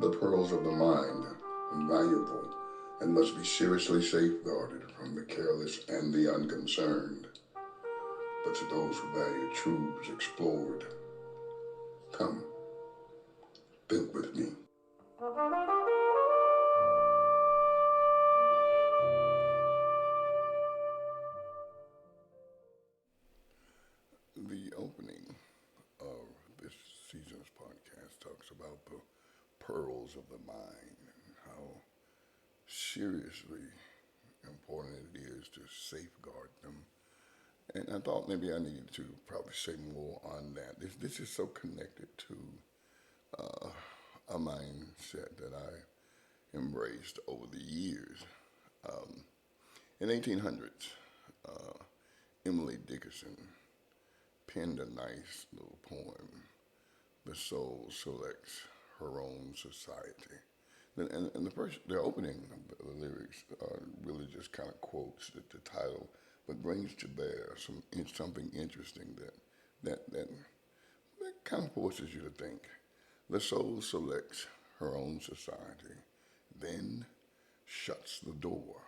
The pearls of the mind are valuable and must be seriously safeguarded from the careless and the unconcerned. But to those who value truths explored, come, think with me. The opening of this season's podcast talks about the pearls of the mind and how seriously important it is to safeguard them. And I thought maybe I needed to probably say more on that. This is so connected to a mindset that I embraced over the years. In 1800s, Emily Dickinson penned a nice little poem, "The Soul Selects Her Own Society." And the opening of the lyrics really just kind of quotes the title, but brings to bear something interesting that kind of forces you to think. The soul selects her own society, then shuts the door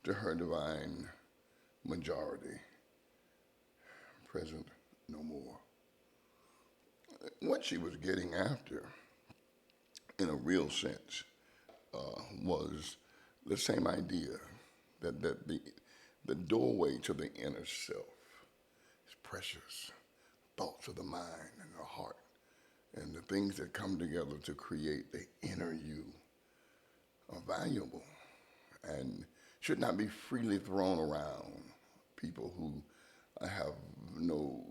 to her divine majority, present no more. What she was getting after, in a real sense, was the same idea that the doorway to the inner self is precious. Thoughts of the mind and the heart, and the things that come together to create the inner you are valuable and should not be freely thrown around. People who have no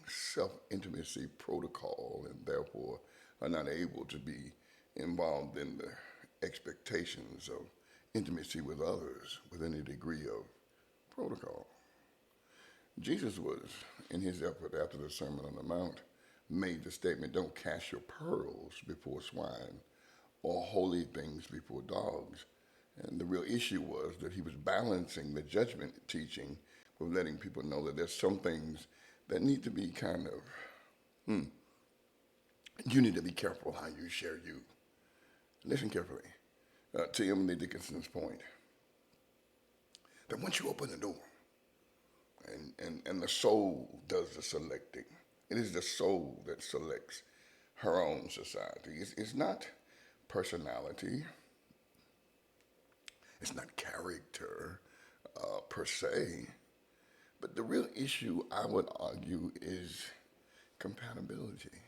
self intimacy protocol and therefore are not able to be involved in the expectations of intimacy with others with any degree of protocol. Jesus was, in his effort after the Sermon on the Mount, made the statement, "Don't cast your pearls before swine or holy things before dogs." And the real issue was that he was balancing the judgment teaching with letting people know that there's some things that need to be kind of, you need to be careful how you share you. Listen carefully to Emily Dickinson's point that once you open the door, and the soul does the selecting. It is the soul that selects her own society. It's not personality. It's not character per se. But the real issue, I would argue, is compatibility.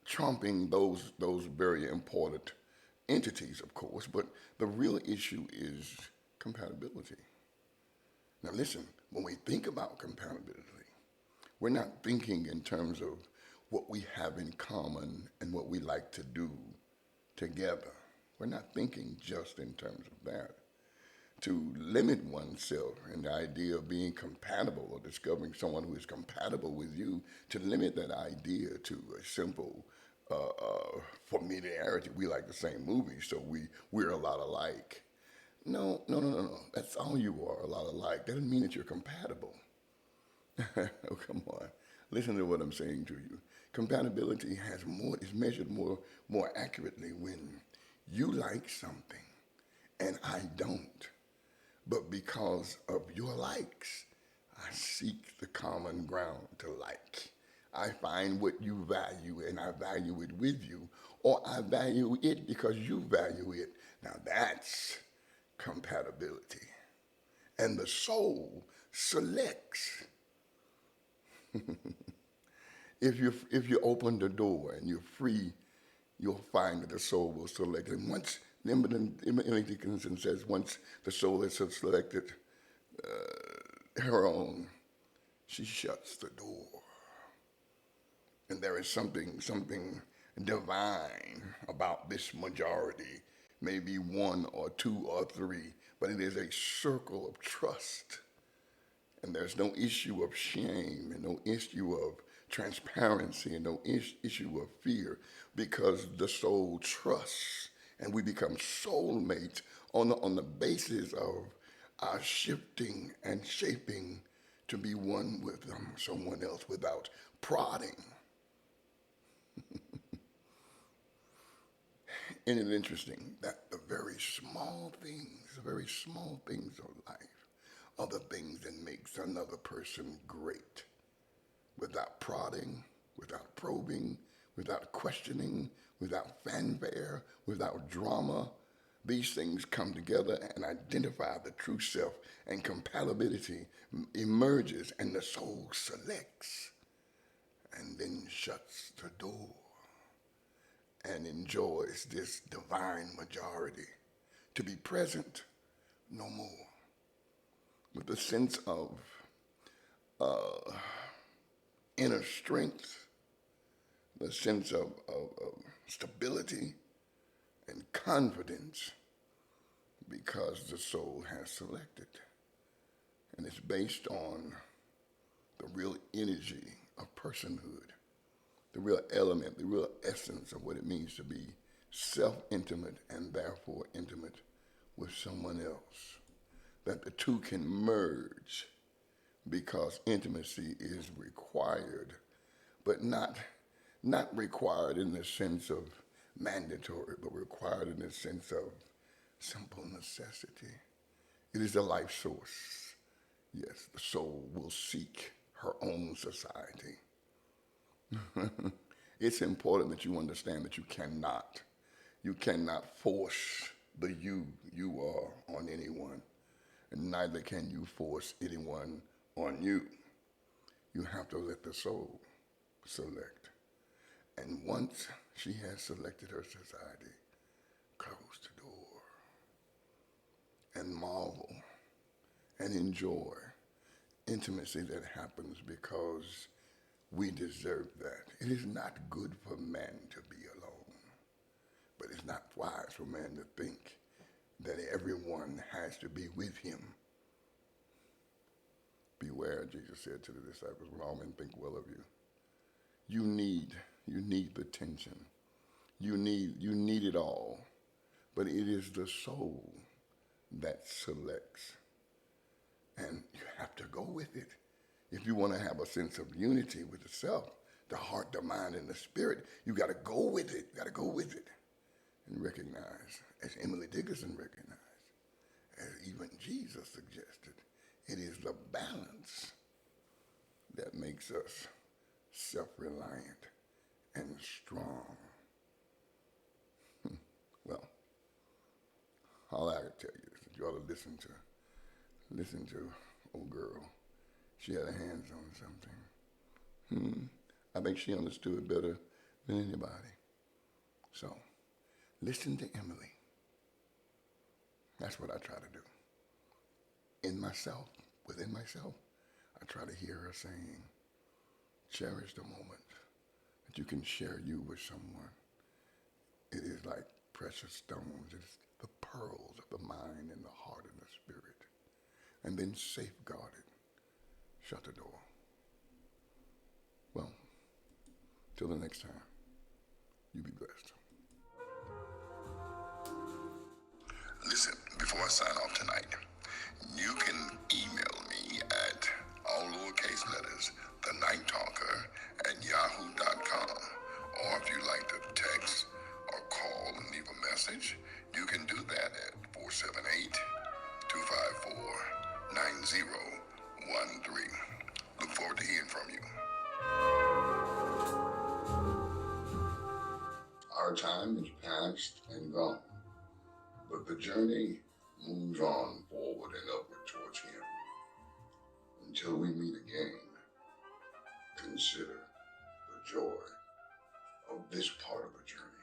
Trumping those very important entities, of course, but the real issue is compatibility. Now, listen, when we think about compatibility, we're not thinking in terms of what we have in common and what we like to do together. We're not thinking just in terms of that. To limit oneself and the idea of being compatible or discovering someone who is compatible with you, to limit that idea to a simple familiarity. We like the same movies, so we're a lot alike. No, no, no, no, no. That's all you are, a lot alike. That doesn't mean that you're compatible. Oh, come on. Listen to what I'm saying to you. Compatibility is measured more accurately when you like something and I don't. But because of your likes, I seek the common ground to like. I find what you value and I value it with you, or I value it because you value it. Now that's compatibility. And the soul selects. If you open the door and you're free, you'll find that the soul will select. And once Emily Dickinson says, once the soul has selected her own, she shuts the door. And there is something divine about this majority, maybe one or two or three, but it is a circle of trust. And there's no issue of shame and no issue of transparency and no issue of fear because the soul trusts and we become soulmates on the basis of our shifting and shaping to be one with someone else without prodding. Isn't it interesting that the very small things of life are the things that makes another person great? Without prodding, without probing, without questioning, without fanfare, without drama, these things come together and identify the true self, and compatibility emerges, and the soul selects and then shuts the door and enjoys this divine majority to be present no more, with a sense of inner strength, the sense of stability and confidence, because the soul has selected. And it's based on the real energy of personhood, the real element, the real essence of what it means to be self-intimate and therefore intimate with someone else. That the two can merge, because intimacy is required, but not required in the sense of mandatory, but required in the sense of simple necessity. It is a life source. Yes, the soul will seek her own society. It's important that you understand that you cannot force the you are on anyone, and neither can you force anyone on you. You have to let the soul select. And once she has selected her society, close the door and marvel and enjoy intimacy that happens because we deserve that. It is not good for man to be alone, but it's not wise for man to think that everyone has to be with him. Beware, Jesus said to the disciples, when all men think well of you. You need the tension. You need it all. But it is the soul that selects. And you have to go with it. If you want to have a sense of unity with the self, the heart, the mind, and the spirit, you got to go with it. You got to go with it. And recognize, as Emily Dickinson recognized, as even Jesus suggested, it is the balance that makes us self-reliant and strong. Well, all I can tell you is that you ought to listen to old girl. She had her hands on something. I think she understood it better than anybody. So, listen to Emily. That's what I try to do. In myself, within myself, I try to hear her saying, cherish the moment that you can share you with someone. It is like precious stones. It's the pearls of the mind and the heart and the spirit. And then safeguard it. Shut the door. Well, till the next time, you be blessed. Listen, before I sign off tonight, you can email me at all lowercase letters, thenighttalker@yahoo.com. Or if you like to text or call and leave a message, you can do that at 478-254-9013. Look forward to hearing from you. Our time is past and gone, but the journey moves on forward and upward towards Him. Until we meet again, consider the joy of this part of the journey.